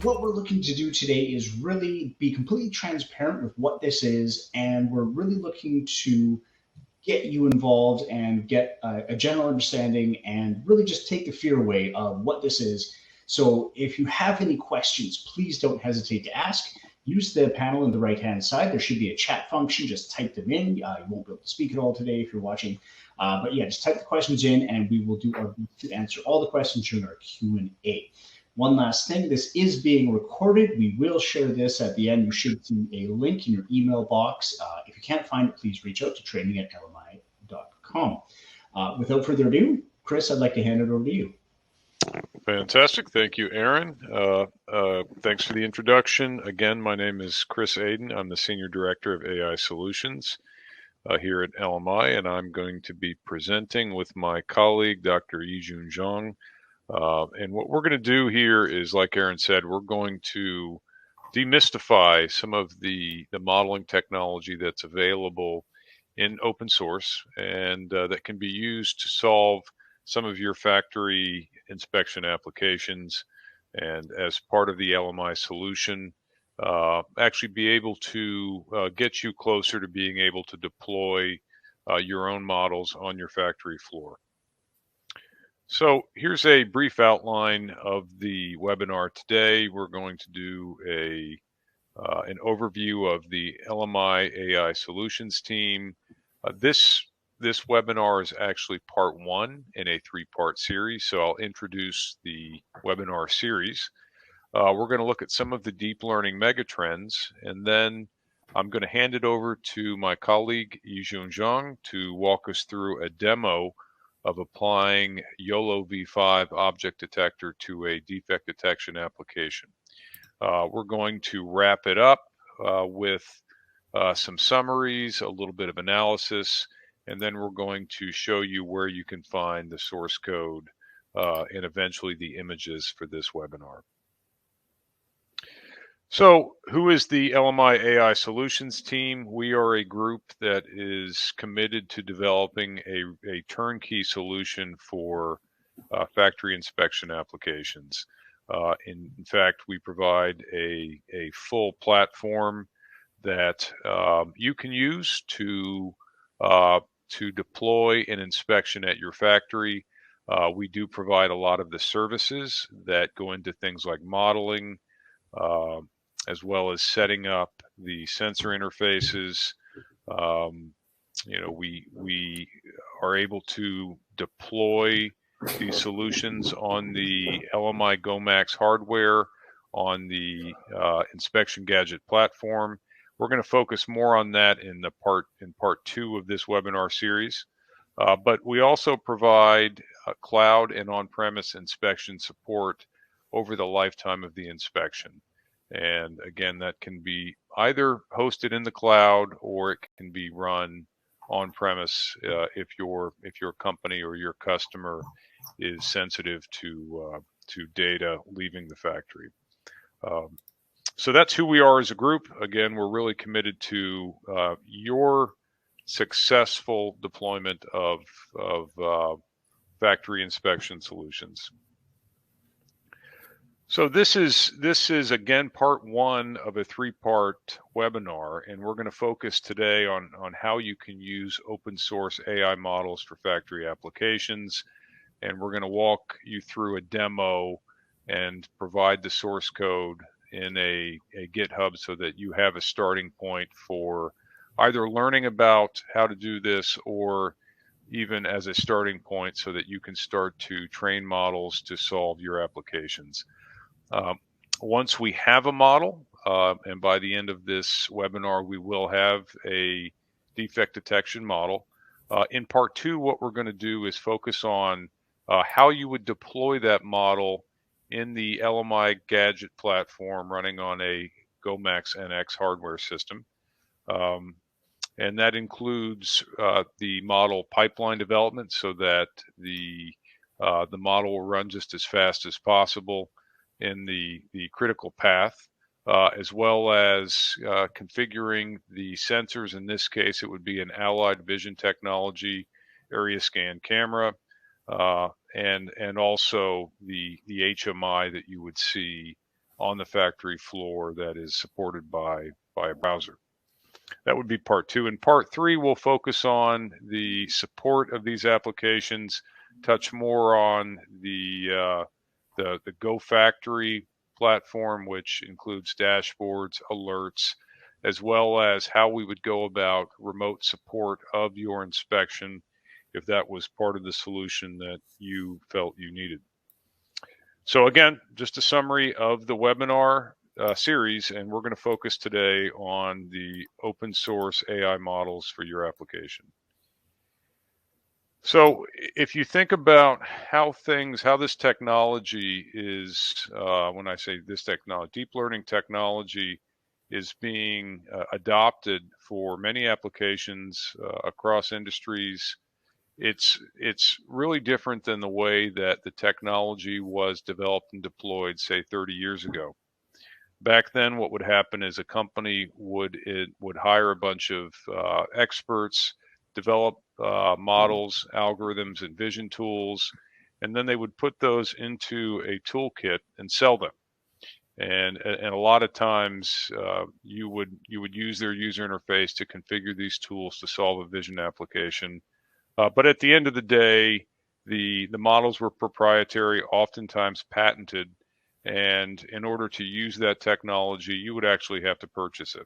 what we're looking to do today is really be completely transparent with what this is, and we're really looking to get you involved and get a general understanding and really just take the fear away of what this is. So if you have any questions, please don't hesitate to ask. Use the panel on the right-hand side. There should be a chat function. Just type them in. You won't be able to speak at all today if you're watching. But yeah, just type the questions in and we will do our best to answer all the questions during our Q&A. One last thing, this is being recorded. We will share this at the end. You should see a link in your email box. If you can't find it, please reach out to training@lmi.com. Without further ado, Chris, I'd like to hand it over to you. Fantastic. Thank you, Aaron. Thanks for the introduction. Again, my name is Chris Aden. I'm the Senior Director of AI Solutions here at LMI, and I'm going to be presenting with my colleague, Dr. YiJun Jiang. And what we're going to do here is, like Aaron said, we're going to demystify some of the modeling technology that's available in open source and that can be used to solve some of your factory inspection applications, and as part of the LMI solution, actually be able to get you closer to being able to deploy your own models on your factory floor. So here's a brief outline of the webinar today. We're going to do an overview of the LMI AI Solutions team. This webinar is actually part one in a three-part series, so I'll introduce the webinar series. We're going to look at some of the deep learning megatrends, and then I'm going to hand it over to my colleague YiJun Jiang to walk us through a demo of applying YOLO v5 object detector to a defect detection application. We're going to wrap it up with some summaries, a little bit of analysis, and then we're going to show you where you can find the source code and eventually the images for this webinar. So who is the LMI AI Solutions team? We are a group that is committed to developing a turnkey solution for factory inspection applications. In fact, we provide a full platform that you can use to deploy an inspection at your factory. We do provide a lot of the services that go into things like modeling, as well as setting up the sensor interfaces. We are able to deploy these solutions on the LMI GoMax hardware on the inspection gadget platform. We're going to focus more on that in part two of this webinar series. But we also provide cloud and on-premise inspection support over the lifetime of the inspection. And again, that can be either hosted in the cloud or it can be run on-premise if your company or your customer is sensitive to data leaving the factory. So that's who we are as a group. Again, we're really committed to your successful deployment of factory inspection solutions. So this is again part one of a three-part webinar, and we're going to focus today on how you can use open source AI models for factory applications, and we're going to walk you through a demo and provide the source code in a GitHub so that you have a starting point for either learning about how to do this or even as a starting point so that you can start to train models to solve your applications. Once we have a model, and by the end of this webinar, we will have a defect detection model. In part two, what we're going to do is focus on how you would deploy that model in the LMI gadget platform running on a GoMax NX hardware system. And that includes the model pipeline development so that the model will run just as fast as possible in the critical path, as well as configuring the sensors. In this case, it would be an Allied Vision Technology area scan camera, and also the HMI that you would see on the factory floor that is supported by a browser. That would be part 2. In part 3, we'll focus on the support of these applications, touch more on the Go Factory platform, which includes dashboards, alerts, as well as how we would go about remote support of your inspection if that was part of the solution that you felt you needed. So again, just a summary of the webinar series, and we're going to focus today on the open source AI models for your application. So if you think about how this technology is, when I say this technology, deep learning technology is being adopted for many applications across industries, it's really different than the way that the technology was developed and deployed, say, 30 years ago. Back then, what would happen is a company would hire a bunch of experts, develop models, algorithms, and vision tools, and then they would put those into a toolkit and sell them. And a lot of times, you would use their user interface to configure these tools to solve a vision application. But at the end of the day, the models were proprietary, oftentimes patented, and in order to use that technology, you would actually have to purchase it.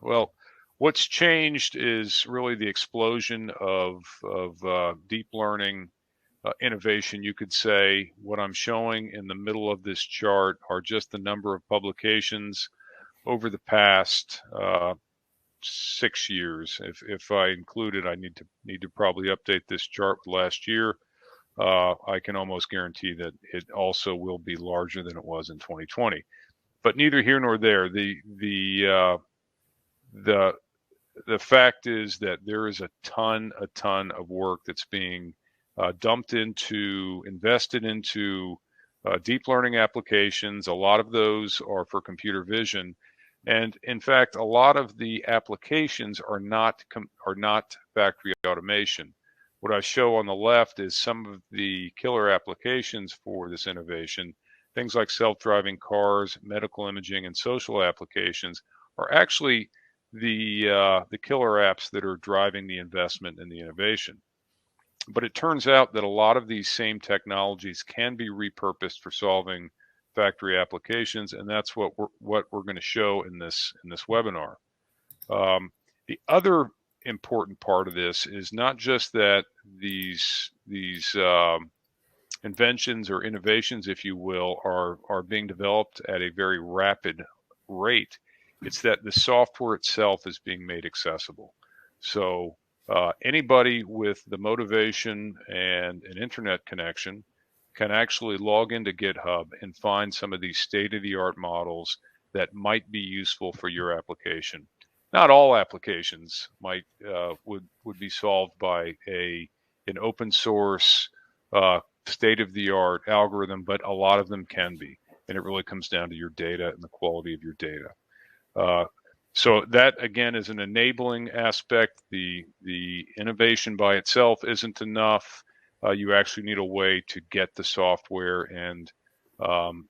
Well, what's changed is really the explosion of deep learning innovation. You could say what I'm showing in the middle of this chart are just the number of publications over the past 6 years. If I include it, I need to probably update this chart last year. I can almost guarantee that it also will be larger than it was in 2020. But neither here nor there. The fact is that there is a ton of work that's being invested into deep learning applications. A lot of those are for computer vision. And in fact, a lot of the applications are not factory automation. What I show on the left is some of the killer applications for this innovation. Things like self-driving cars, medical imaging, and social applications are actually the killer apps that are driving the investment and the innovation. But it turns out that a lot of these same technologies can be repurposed for solving factory applications, and that's what we're going to show in this webinar. The other important part of this is not just that these inventions or innovations, if you will, are being developed at a very rapid rate. It's that the software itself is being made accessible. So anybody with the motivation and an internet connection can actually log into GitHub and find some of these state-of-the-art models that might be useful for your application. Not all applications would be solved by an open source state-of-the-art algorithm, but a lot of them can be, and it really comes down to your data and the quality of your data. So that again is an enabling aspect. The innovation by itself isn't enough. You actually need a way to get the software and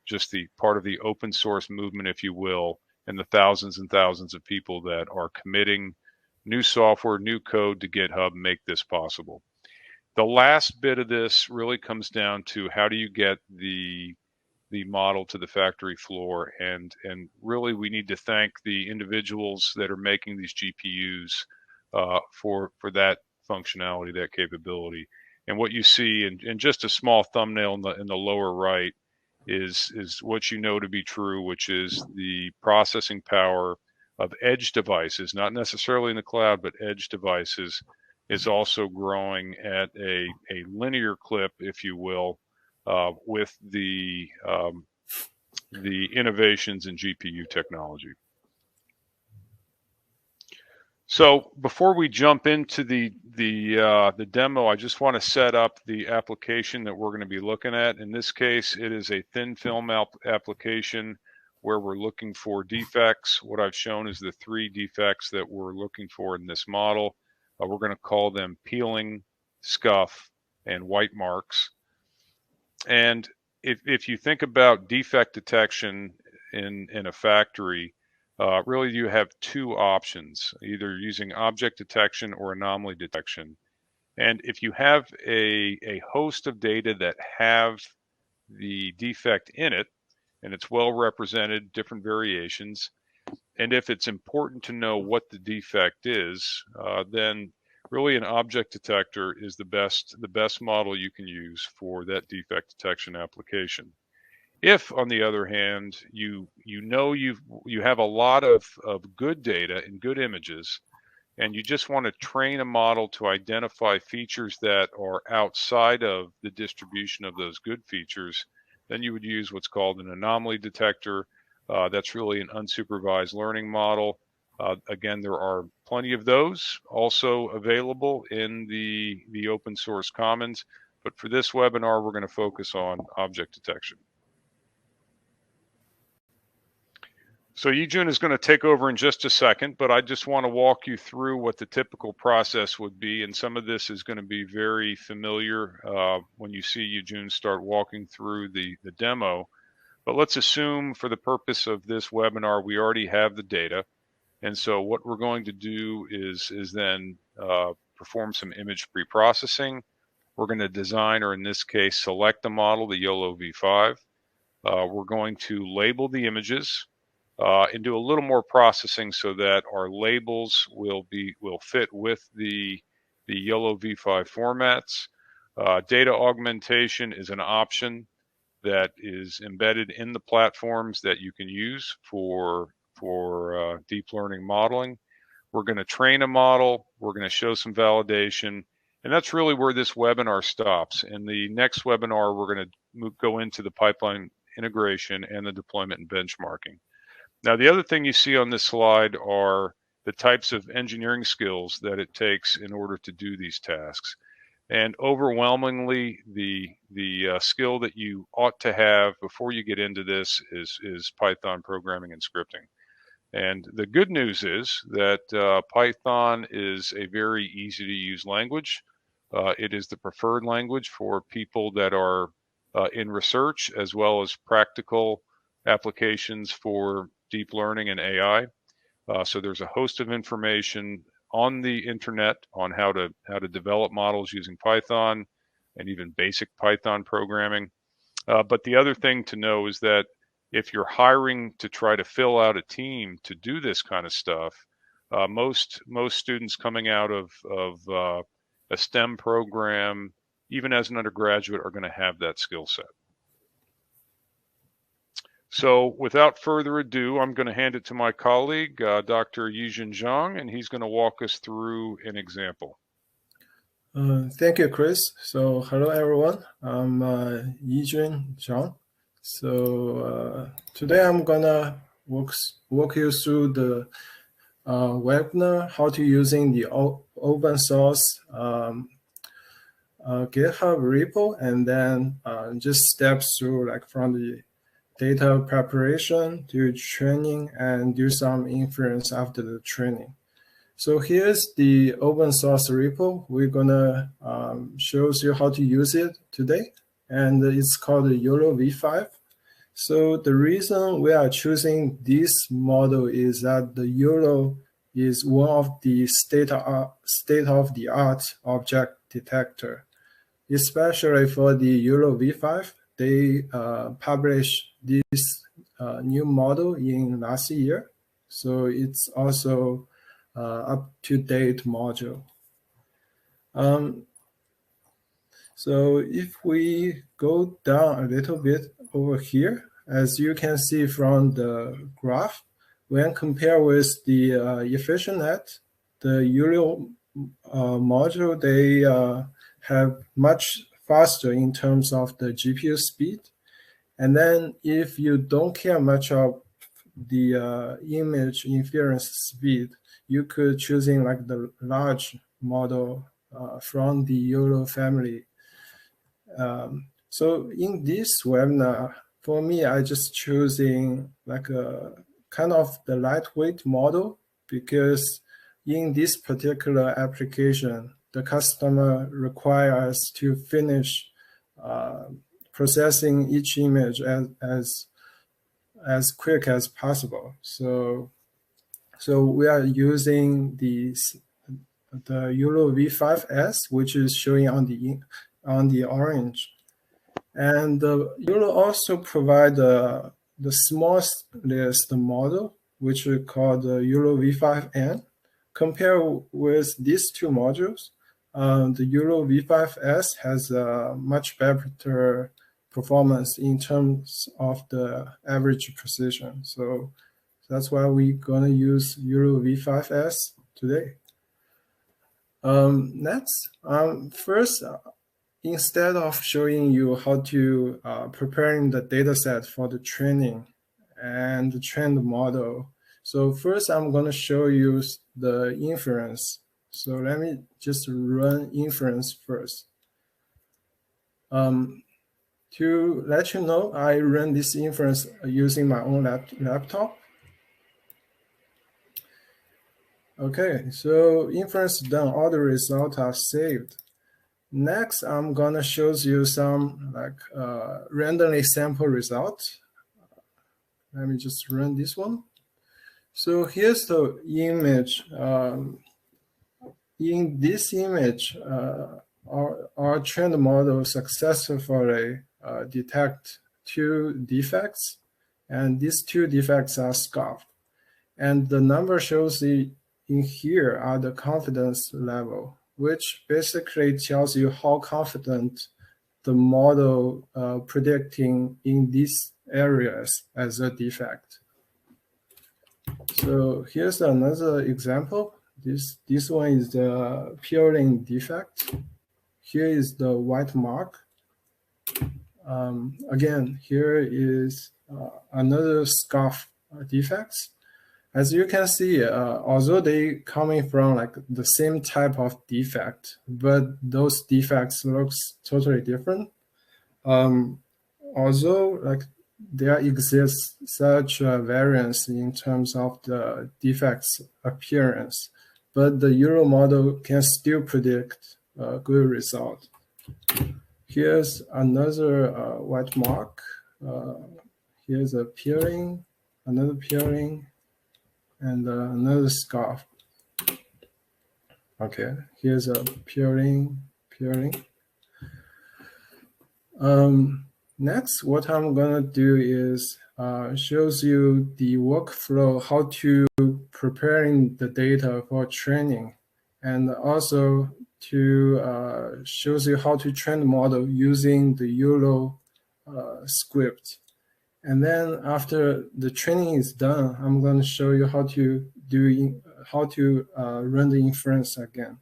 just the part of the open source movement, if you will, and the thousands and thousands of people that are committing new software, new code to GitHub make this possible. The last bit of this really comes down to how do you get the model to the factory floor, and really we need to thank the individuals that are making these GPUs for that functionality, that capability. And what you see in just a small thumbnail in the lower right is what you know to be true, which is the processing power of edge devices, not necessarily in the cloud, but edge devices, is also growing at a linear clip, if you will, with the innovations in GPU technology. So before we jump into the demo, I just want to set up the application that we're going to be looking at. In this case, it is a thin film application where we're looking for defects. What I've shown is the 3 defects that we're looking for in this model. We're going to call them peeling, scuff, and white marks. And if you think about defect detection in a factory, really you have two options, either using object detection or anomaly detection. And if you have a host of data that have the defect in it, and it's well represented, different variations, and if it's important to know what the defect is, then really an object detector is the best model you can use for that defect detection application. If, on the other hand, you have a lot of good data and good images, and you just want to train a model to identify features that are outside of the distribution of those good features, then you would use what's called an anomaly detector. That's really an unsupervised learning model. Again, there are plenty of those also available in the open source commons, but for this webinar, we're going to focus on object detection. So YiJun is going to take over in just a second, but I just want to walk you through what the typical process would be, and some of this is going to be very familiar when you see YiJun start walking through the demo. But let's assume for the purpose of this webinar, we already have the data. And so what we're going to do is then perform some image pre-processing. We're going to design, or in this case, select the model, the YOLO V5. We're going to label the images and do a little more processing so that our labels will fit with the YOLO V5 formats. Data augmentation is an option that is embedded in the platforms that you can use for deep learning modeling. We're going to train a model. We're going to show some validation. And that's really where this webinar stops. In the next webinar, we're going to go into the pipeline integration and the deployment and benchmarking. Now, the other thing you see on this slide are the types of engineering skills that it takes in order to do these tasks. And overwhelmingly, the skill that you ought to have before you get into this is Python programming and scripting. And the good news is that Python is a very easy to use language. It is the preferred language for people that are in research as well as practical applications for deep learning and AI. So there's a host of information on the internet on how to develop models using Python and even basic Python programming. But the other thing to know is that if you're hiring to try to fill out a team to do this kind of stuff, most students coming out of a STEM program, even as an undergraduate, are going to have that skill set. So without further ado, I'm going to hand it to my colleague, Dr. YiJun Jiang, and he's going to walk us through an example. Thank you, Chris. So hello, everyone. I'm YiJun Jiang. So today I'm going to walk you through the webinar, how to using the open source GitHub repo, and then just steps through like from the data preparation to training and do some inference after the training. So here's the open source repo. We're gonna show you how to use it today, and it's called the YOLO V5. So the reason we are choosing this model is that the YOLO is one of the state-of-the-art object detector, especially for the YOLO V5. They published this new model in last year, so it's also up-to-date module. So if we go down a little bit over here, as you can see from the graph, when compared with the EfficientNet, the YOLO module, they have much faster in terms of the GPU speed. And then if you don't care much of the image inference speed, you could choosing like the large model from the YOLO family. So in this webinar, for me, I just choosing like a kind of the lightweight model, because in this particular application, the customer requires to finish processing each image as quick as possible. So we are using the YOLO V5S, which is showing on the orange. And YOLO also provide the smallest model, which we call the YOLO V5N. Compared with these two modules, the YOLO V5S has a much better performance in terms of the average precision. So that's why we're going to use YOLO V5S today. Next, first, instead of showing you how to preparing the data set for the training and the trained model, so first I'm going to show you the inference. So let me just run inference first. To let you know, I run this inference using my own laptop. Okay, so inference done, all the results are saved. Next, I'm gonna show you some randomly sample results. Let me just run this one. So here's the image. In this image, our trained model successfully detect 2 defects, and these 2 defects are scuffed. And the number shows in here are the confidence level, which basically tells you how confident the model predicting in these areas as a defect. So here's another example. This one is the peeling defect. Here is the white mark. Again, here is another scuff defects. As you can see, although they coming from like the same type of defect, but those defects looks totally different. Although like there exists such a variance in terms of the defect's appearance, but the YOLO model can still predict a good result. Here's another white mark. Here's a peeling, another peeling, and another scarf. Okay, here's a peeling. Next, what I'm gonna do is shows you the workflow, how to preparing the data for training, and also to shows you how to train the model using the YOLO script. And then after the training is done, I'm going to show you how to run the inference again.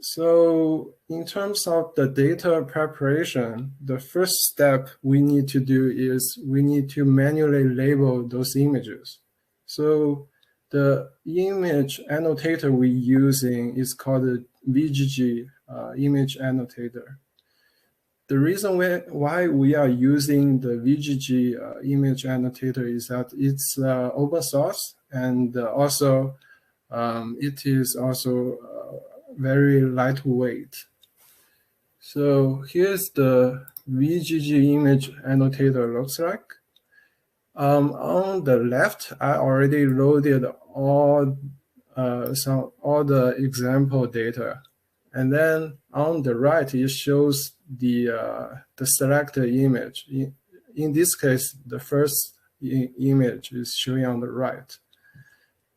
So in terms of the data preparation, the first step we need to do is we need to manually label those images. So the image annotator we're using is called the YiJun image annotator. The reason why we are using the YiJun image annotator is that it's open source, and also it is also very lightweight. So here's the YiJun image annotator looks like. On the left, I already loaded all the example data, and then on the right it shows the selected image. In this case, the first image is showing on the right,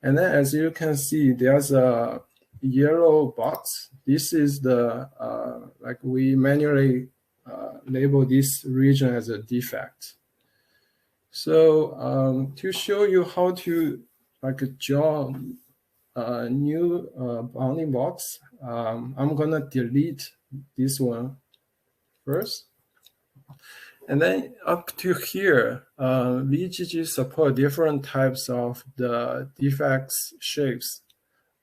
and then as you can see, there's a yellow box. This is the like we manually label this region as a defect. So to show you how to draw a new bounding box, I'm gonna delete this one first. And then up to here, YiJun support different types of the defects shapes.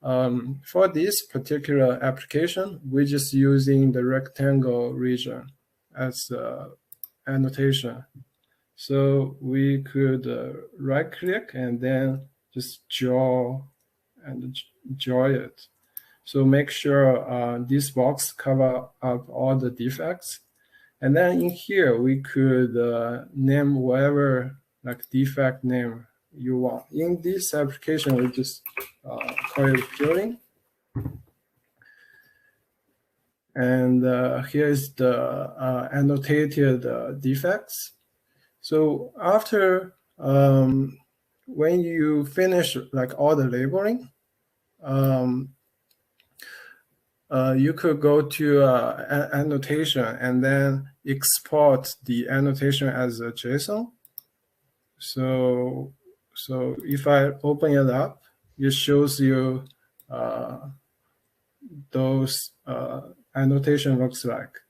For this particular application, we're just using the rectangle region as annotation. So we could right click and then just draw it. So make sure this box cover up all the defects. And then in here, we could name whatever like defect name you want. In this application, we just call it peeling. And here is the annotated defects. So after when you finish like all the labeling, you could go to annotation and then export the annotation as a JSON. So if I open it up, it shows you those annotation looks like.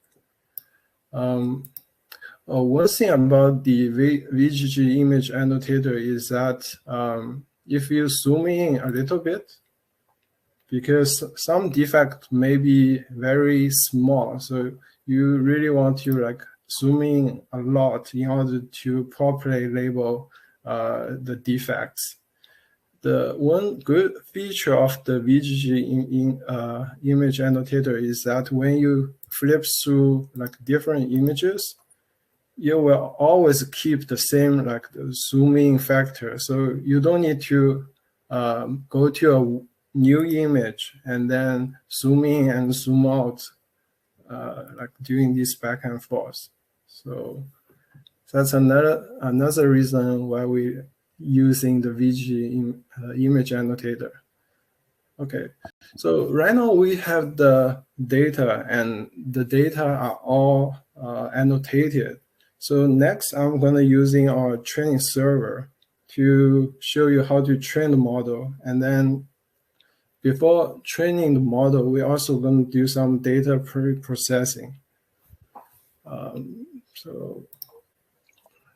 One thing about the VGG image annotator is that if you zoom in a little bit, because some defect may be very small, so you really want to like zoom in a lot in order to properly label the defects. The one good feature of the VGG image annotator is that when you flip through like different images, you will always keep the same like the zooming factor. So you don't need to go to a new image and then zoom in and zoom out like doing this back and forth. So that's another reason why we're using the VGG image annotator. Okay, so right now we have the data and the data are all annotated. So next I'm gonna using our training server to show you how to train the model. And then before training the model, we're also gonna do some data pre-processing. So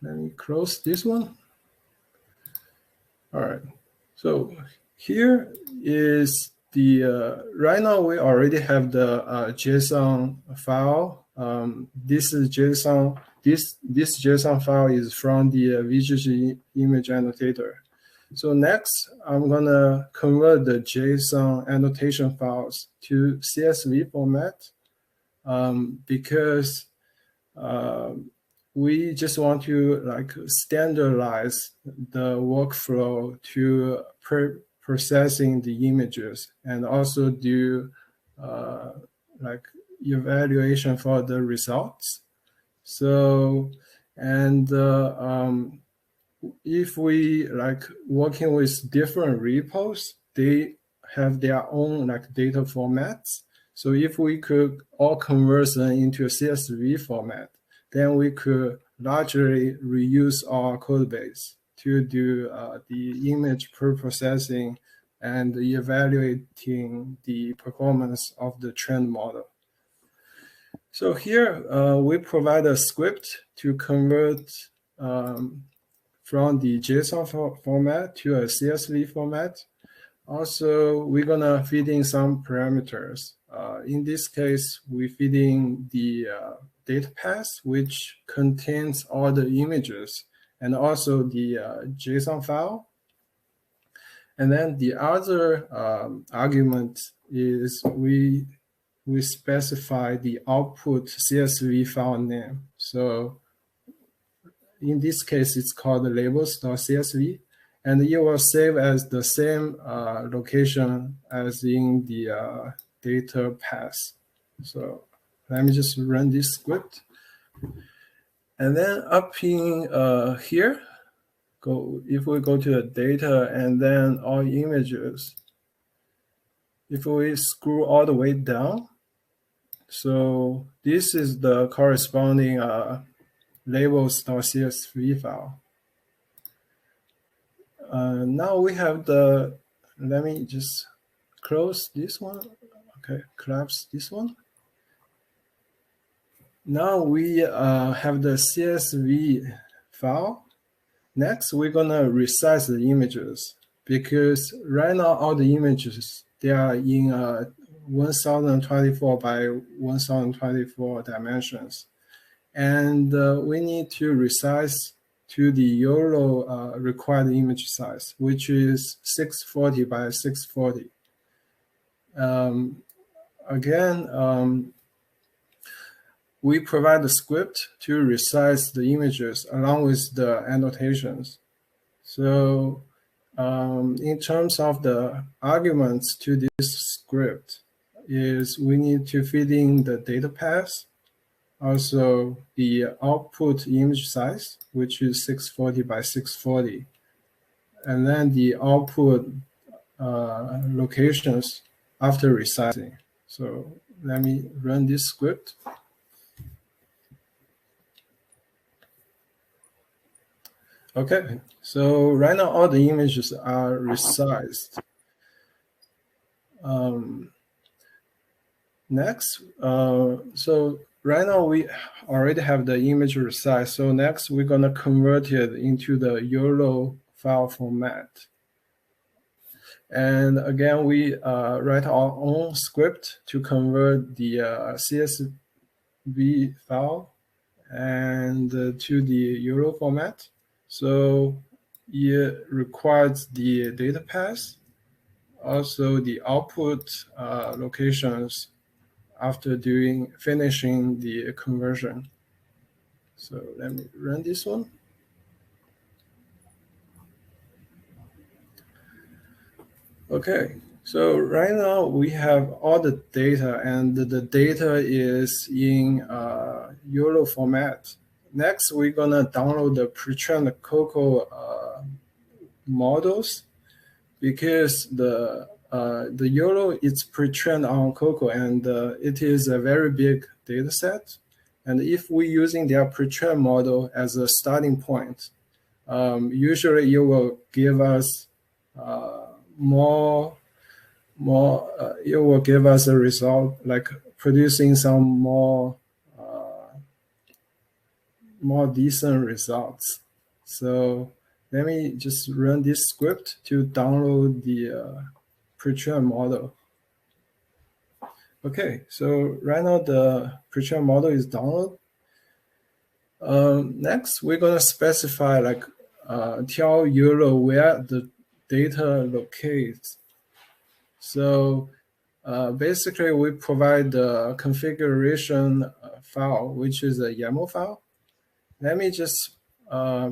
let me close this one. All right, so here is the, right now we already have the JSON file. This is JSON, this JSON file is from the VGG image annotator. So next, I'm gonna convert the JSON annotation files to CSV format because we just want to like standardize the workflow to processing the images and also do like evaluation for the results. So, and if we like working with different repos, they have their own like data formats. So if we could all convert them into a CSV format, then we could largely reuse our code base to do the image pre-processing and evaluating the performance of the trained model. So here we provide a script to convert from the JSON format to a CSV format. Also, we're gonna feed in some parameters. In this case, we feed in the data path, which contains all the images and also the JSON file. And then the other argument is we specify the output CSV file name. So in this case, it's called labels.csv, and it will save as the same location as in the data path. So let me just run this script. And then up in here, if we go to the data and then all images, if we scroll all the way down, so this is the corresponding labels.csv file. Now we have the, let me just close this one. Okay, collapse this one. Now we have the CSV file. Next, we're gonna resize the images because right now all the images, they are in 1024 by 1024 dimensions. And we need to resize to the YOLO required image size, which is 640 by 640. Again, we provide the script to resize the images along with the annotations. So in terms of the arguments to this script, is we need to feed in the data path, also the output image size, which is 640 by 640, and then the output locations after resizing. So let me run this script. Okay, so right now all the images are resized. Next, so right now we already have the image resized. So next we're gonna convert it into the YOLO file format. And again, we write our own script to convert the CSV file and to the YOLO format. So it requires the data path, also the output locations after finishing the conversion. So let me run this one. Okay, so right now we have all the data, and the data is in YOLO format. Next, we're gonna download the pre-trained COCO models, because the YOLO is pre-trained on COCO, and it is a very big data set. And if we're using their pre-trained model as a starting point, usually it will give us it will give us a result like producing some more decent results. So let me just run this script to download the pre-trained model. Okay, so right now the pre-trained model is downloaded. Next, we're gonna specify like tell YOLO where the data locates. So basically, we provide the configuration file, which is a YAML file. Let me just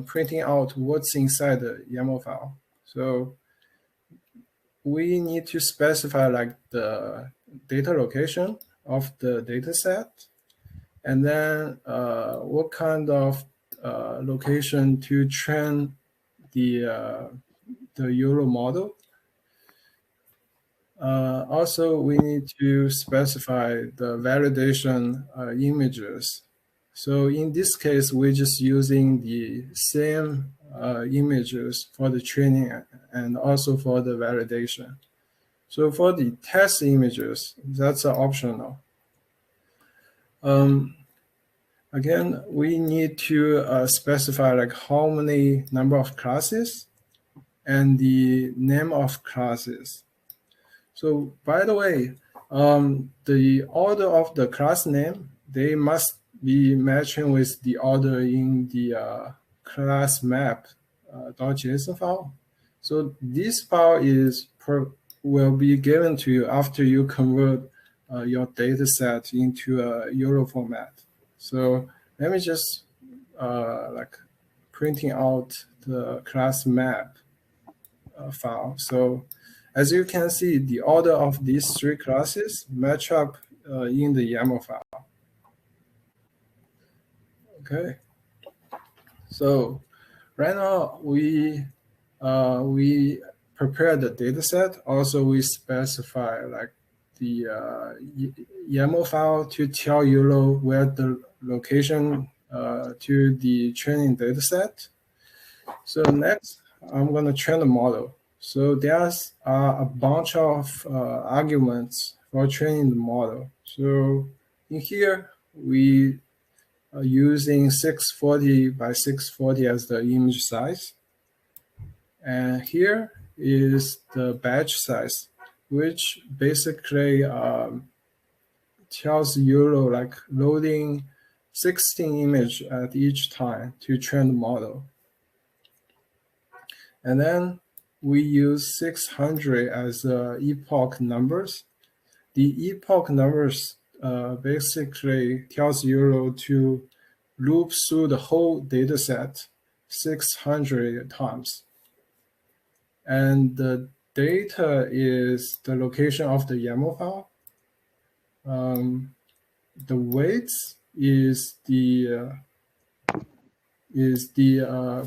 printing out what's inside the YAML file. So we need to specify like the data location of the data set, and then what kind of location to train the YOLO model. Also, we need to specify the validation images. So in this case, we're just using the same images for the training and also for the validation. So for the test images, that's optional. Again, we need to specify like how many number of classes and the name of classes. So by the way, the order of the class name, they must be matching with the order in the class map .json file. So this file will be given to you after you convert your data set into a YOLO format. So let me just like printing out the class map file. So as you can see, the order of these three classes match up in the YAML file. Okay. So right now we prepare the data set. Also, we specify like the YAML file to tell YOLO where the location to the training data set. So next, I'm going to train the model. So there's a bunch of arguments for training the model. So in here, we are using 640 by 640 as the image size. And here is the batch size, which basically tells YOLO like loading 16 images at each time to train the model. And then we use 600 as epoch numbers. The epoch numbers basically tells YOLO to loop through the whole data set 600 times. And the data is the location of the YAML file. The weights is the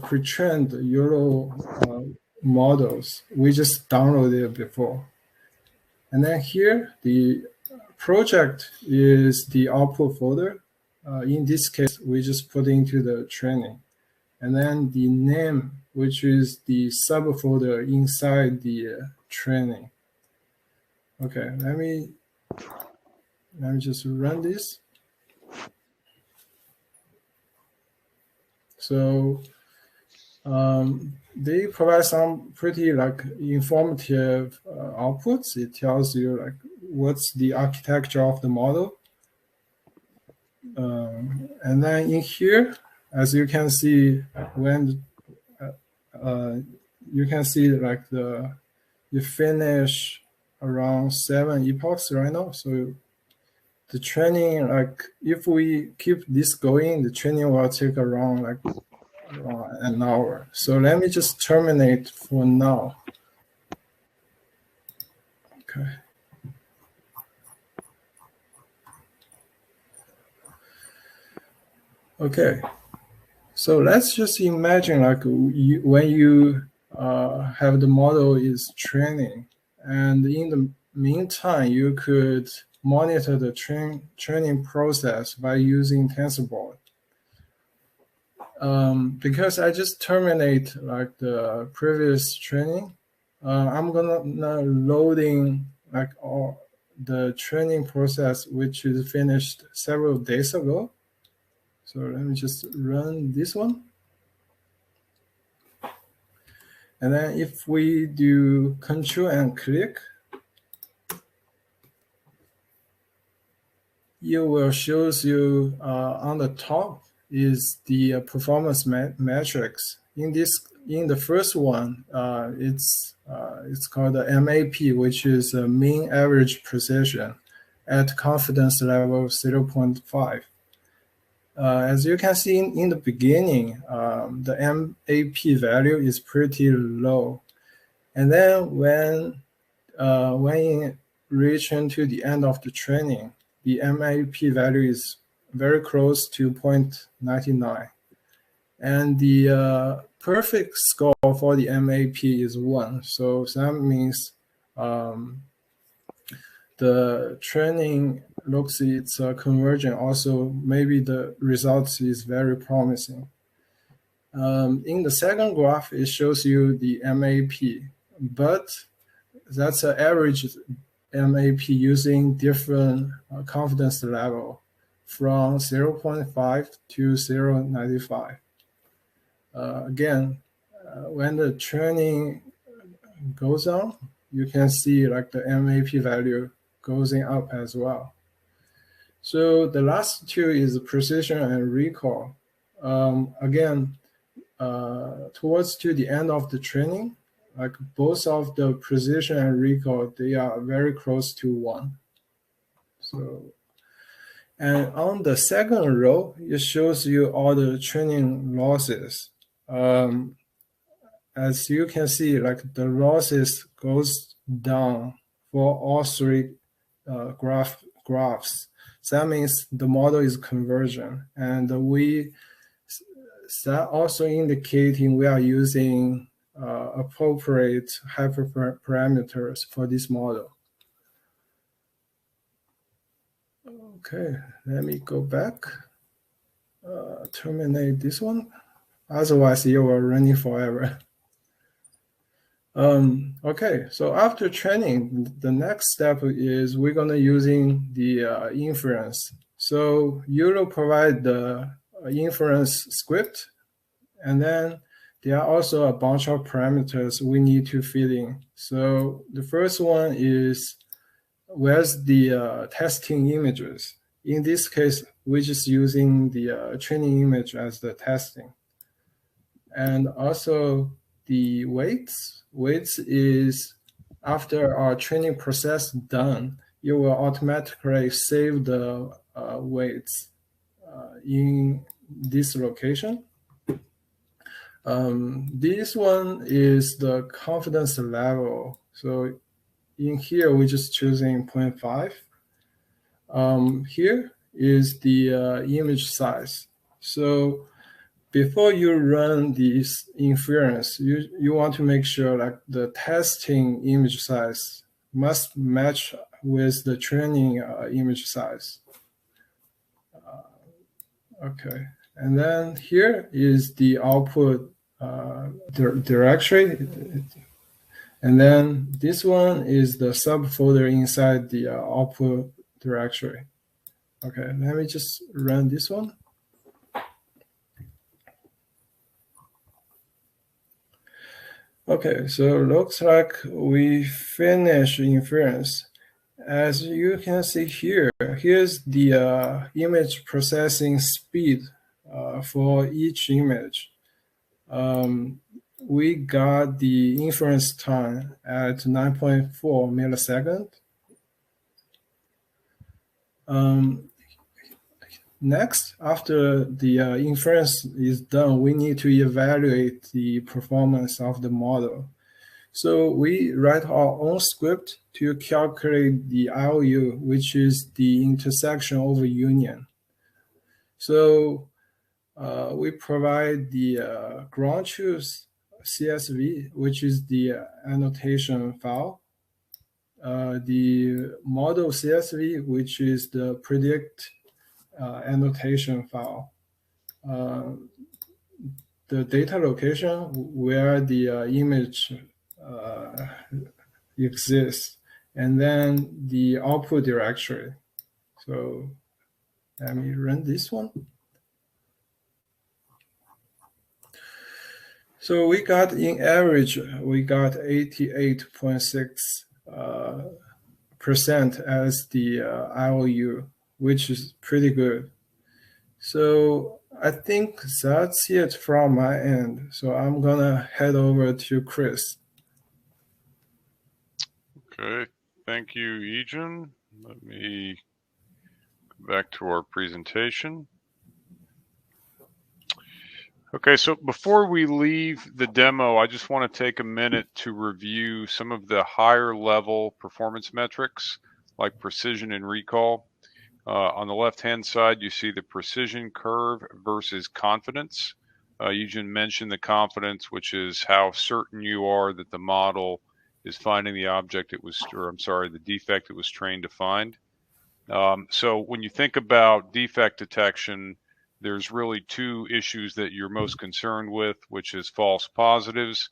pre-trained YOLO models we just downloaded before. And then here, the project is the output folder. In this case, we just put into the training. And then the name, which is the subfolder inside the training. Okay, let me just run this. So they provide some pretty informative outputs. It tells you what's the architecture of the model. And then in here, as you can see, when you can see you finish around 7 epochs right now. So the training, if we keep this going, the training will take around an hour. So let me just terminate for now. Okay. Okay. So let's just imagine when you have the model is training, and in the meantime, you could monitor the training process by using TensorBoard. Because I just terminate the previous training, I'm gonna loading all the training process, which is finished several days ago. So let me just run this one. And then if we do Control and click, it will show you on the top is the performance metrics. In the first one, it's called the MAP, which is a mean average precision at confidence level 0.5. As you can see in the beginning, the MAP value is pretty low. And then when reaching to the end of the training, the MAP value is very close to 0.99. And the perfect score for the MAP is 1. So that means the training looks it's convergent. Also, maybe the results is very promising. In the second graph, it shows you the MAP, but that's an average MAP using different confidence level from 0.5 to 0.95. Again, when the training goes on, you can see the MAP value goes up as well. So the last two is precision and recall. Again, towards to the end of the training, both of the precision and recall, they are very close to 1. So, and on the second row, it shows you all the training losses. As you can see, the losses goes down for all three graphs. So that means the model is convergent, and that also indicating we are using appropriate hyperparameters for this model. Okay, let me go back, terminate this one. Otherwise, you will run it forever. Okay, so after training, the next step is we're gonna using the inference. So YOLO provide the inference script, and then there are also a bunch of parameters we need to fill in. So the first one is where's the testing images. In this case, we're just using the training image as the testing. And also the weights. Weights is after our training process done, it will automatically save the weights in this location. This one is the confidence level. So in here, we're just choosing 0.5. Here is the image size. So before you run this inference, you want to make sure that the testing image size must match with the training image size. Okay, and then here is the output directory. And then this one is the subfolder inside the output directory. Okay, let me just run this one. Okay, so it looks like we finished inference. As you can see here, here's the image processing speed for each image. We got the inference time at 9.4 milliseconds. Next, after the inference is done, we need to evaluate the performance of the model. So we write our own script to calculate the IOU, which is the intersection over union. So we provide the ground truth CSV, which is the annotation file, the model CSV, which is the predict annotation file, the data location where the image exists, and then the output directory. So let me run this one. So we got, in average, we got 88.6% as the IOU, which is pretty good. So I think that's it from my end. So I'm gonna head over to Chris. Okay, thank you, YiJun. Let me go back to our presentation. Okay, so before we leave the demo, I just want to take a minute to review some of the higher level performance metrics like precision and recall. On the left-hand side, you see the precision curve versus confidence. YiJun mentioned the confidence, which is how certain you are that the model is finding the object it was, or I'm sorry, the defect it was trained to find. So when you think about defect detection, there's really two issues that you're most concerned with, which is false positives.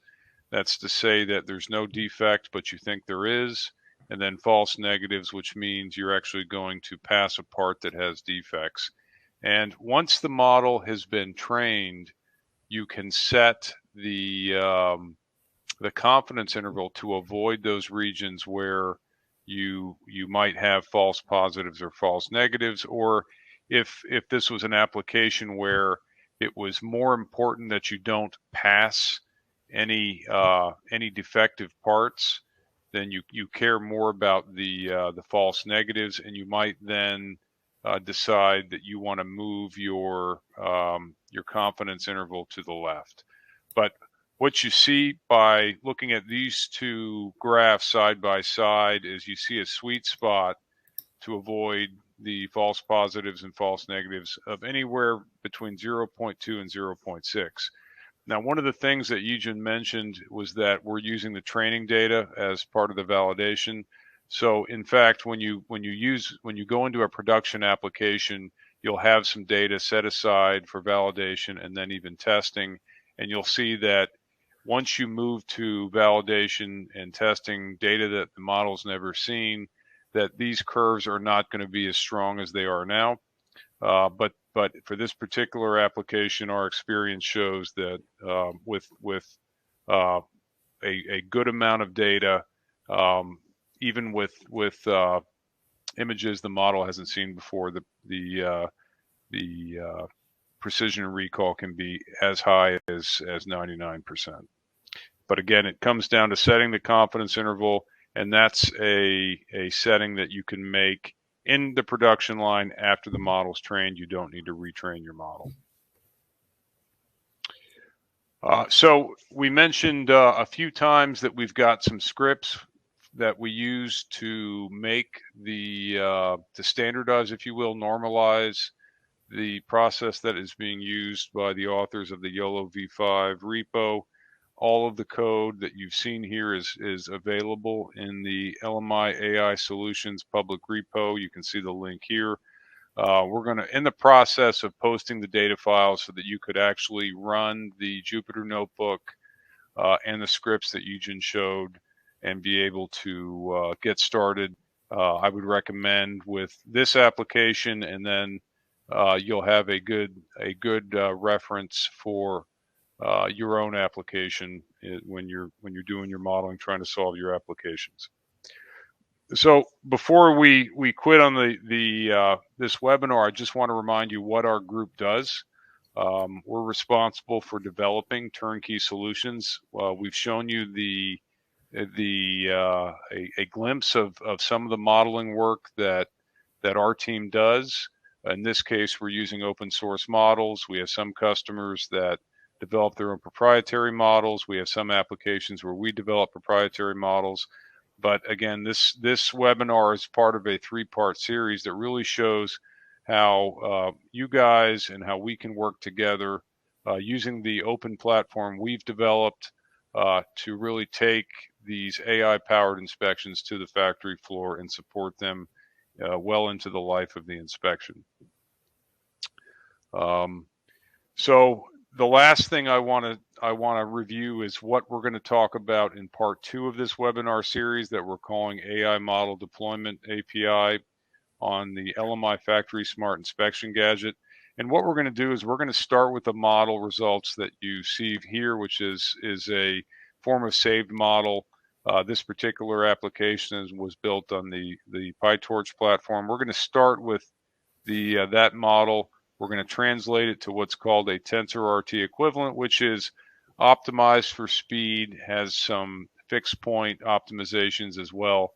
That's to say that there's no defect, but you think there is. And then false negatives, which means you're actually going to pass a part that has defects. And once the model has been trained, you can set the confidence interval to avoid those regions where you might have false positives or false negatives, or if this was an application where it was more important that you don't pass any defective parts, then you care more about the false negatives, and you might then decide that you want to move your confidence interval to the left. But what you see by looking at these two graphs side by side is you see a sweet spot to avoid the false positives and false negatives of anywhere between 0.2 and 0.6. Now, one of the things that YiJun mentioned was that we're using the training data as part of the validation. So in fact, when you go into a production application, you'll have some data set aside for validation and then even testing. And you'll see that once you move to validation and testing data that the model's never seen, that these curves are not going to be as strong as they are now. But for this particular application, our experience shows that with a good amount of data, even with images the model hasn't seen before, the precision and recall can be as high as 99%. But again, it comes down to setting the confidence interval and that's a setting that you can make in the production line after the model's trained. You don't need to retrain your model. So we mentioned a few times that we've got some scripts that we use to make to standardize, if you will, normalize the process that is being used by the authors of the YOLO v5 repo. All of the code that you've seen here is available in the LMI AI Solutions public repo. You can see the link here. We're in the process of posting the data files so that you could actually run the Jupyter Notebook and the scripts that YiJun showed and be able to get started. I would recommend with this application, and then you'll have a good reference for your own application when you're doing your modeling, trying to solve your applications. So before we quit on this webinar, I just want to remind you what our group does. We're responsible for developing turnkey solutions. We've shown you a glimpse of some of the modeling work that our team does. In this case, we're using open source models. We have some customers that develop their own proprietary models. We have some applications where we develop proprietary models. But again, this webinar is part of a 3-part series that really shows how you guys and how we can work together using the open platform we've developed to really take these AI-powered inspections to the factory floor and support them well into the life of the inspection. So the last thing I want to review is what we're going to talk about in part 2 of this webinar series that we're calling AI Model Deployment API on the LMI FactorySmart Inspection Gadget. And what we're going to do is we're going to start with the model results that you see here, which is a form of saved model. This particular application was built on the PyTorch platform. We're going to start with that model. We're going to translate it to what's called a TensorRT equivalent, which is optimized for speed, has some fixed point optimizations as well,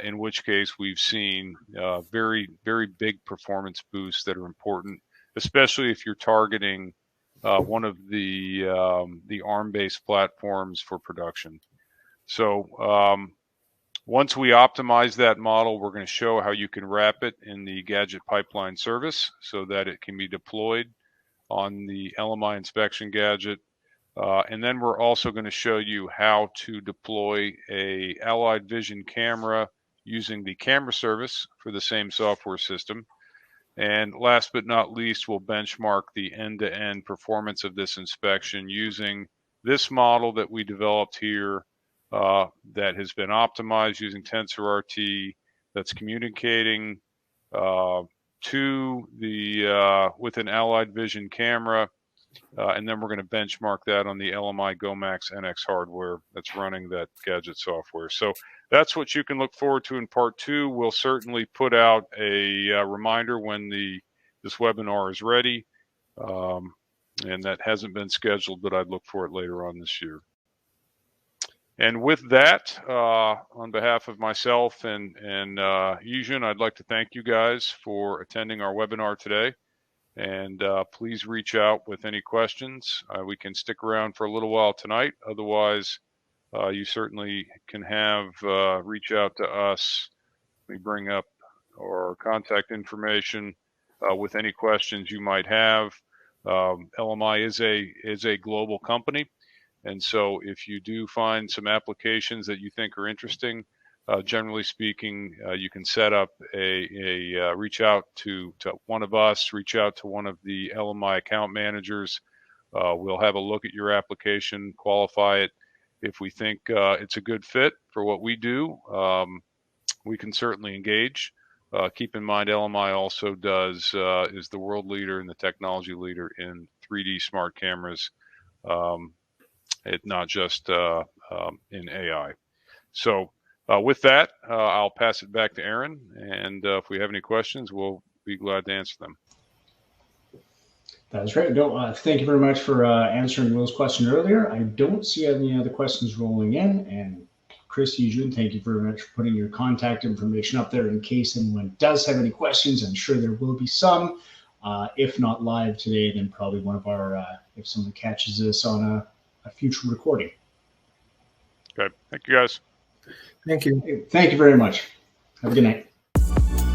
in which case we've seen very, very big performance boosts that are important, especially if you're targeting one of the ARM-based platforms for production. So once we optimize that model, we're going to show how you can wrap it in the gadget pipeline service so that it can be deployed on the LMI inspection gadget. And then we're also going to show you how to deploy a Allied Vision camera using the camera service for the same software system. And last but not least, we'll benchmark the end-to-end performance of this inspection using this model that we developed here that has been optimized using TensorRT, that's communicating to the with an Allied Vision camera, and then we're going to benchmark that on the LMI GoMax NX hardware that's running that gadget software. So that's what you can look forward to in part 2. We'll certainly put out a reminder when this webinar is ready, and that hasn't been scheduled, but I'd look for it later on this year. And with that, on behalf of myself and YiJun, I'd like to thank you guys for attending our webinar today. And please reach out with any questions. We can stick around for a little while tonight. Otherwise, you certainly can reach out to us. We bring up our contact information with any questions you might have. LMI is a global company. And so if you do find some applications that you think are interesting, generally speaking, you can set up reach out to one of us, reach out to one of the LMI account managers. We'll have a look at your application, qualify it. If we think it's a good fit for what we do, we can certainly engage. Keep in mind, LMI also is the world leader and the technology leader in 3D smart cameras. It's not just in AI. So with that, I'll pass it back to Aaron. And if we have any questions, we'll be glad to answer them. That's great. Thank you very much for answering those questions earlier. I don't see any other questions rolling in. And Chris, YiJun, thank you very much for putting your contact information up there in case anyone does have any questions. I'm sure there will be some. If not live today, then probably one of our, if someone catches this on a future recording. Okay. Thank you, guys. Thank you. Thank you very much. Have a good night.